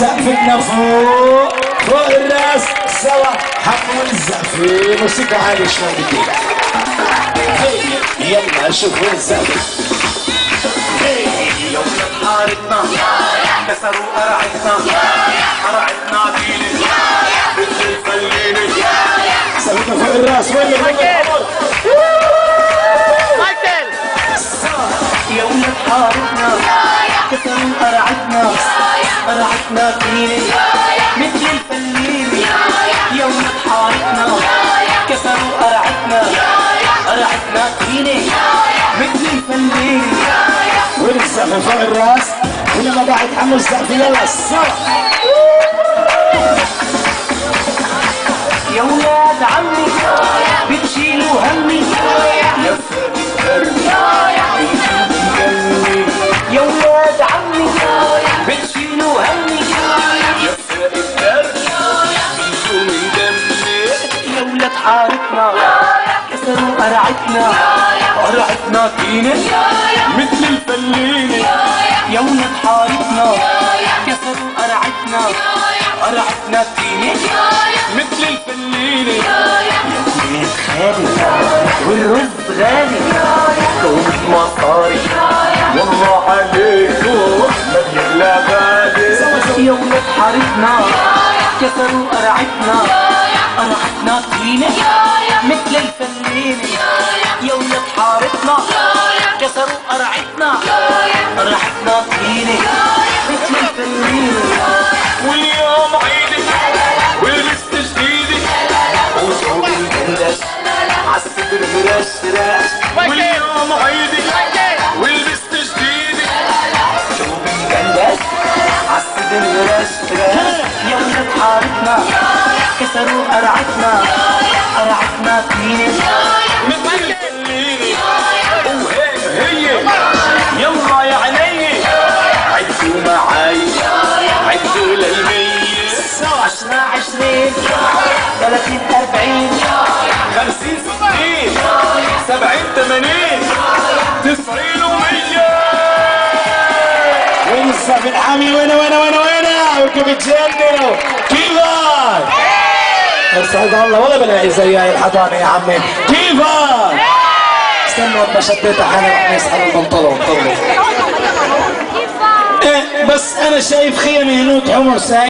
سقفتنا فوق فوق الراس سوا حموا الزقف موسيقى عالية شوي كده. يلا شوفوا الزقف. يوم حارتنا كسروا قرعتنا ديني مثل الفليني سقفتنا فوق الراس. وين مايكل يوم حارتنا كسروا قرعتنا ديني مثل الفليني يوم حارتنا كسروا قرعتنا ديني مثل الفليني. وين السقف فوق الراس ولما بعد حموا السقف يلا سوا. يا ولاد عمي بتشيلوا همي يا ولاد عمي بتشيلوا همي يا ولاد حارتنا كسروا قرعتنا طينة مثل الفلينة يا ولاد حارتنا كسروا قرعتنا طينة مثل الفلينة. يا ولاد خالي والرز غالي كوز مصاري والله عليكم ما بيغلى غالي. يا ولاد حارتنا كسروا قرعتنا طينة مثل الفلينة يا ولاد حارتنا كسروا قرعتنا طينة مثل الفلينة. واليوم عيدي ولبست جديدي وشوق الجندش عالصدر مرشرش. واليوم عيدي ولبست جديدي وشوق الجندش عالصدر مرشرش. يا ولاد حارتنا كسروا قرعتنا طينة مثل الفلينة. وهيك هي يلا يا عيني عدوا معاي عدوا للمية 10 20 30 40 50 60 70 80 90 و100. وين السقف الحامي وين وكيف تجننوا كيفك؟ استعد الله ولا بلاقي زيها الحضانة يا عمي. كيفك؟ استنوا لما شديت حالي رح نسحب البنطلون. طولي. بس انا شايف خيمة هنود حمر ساي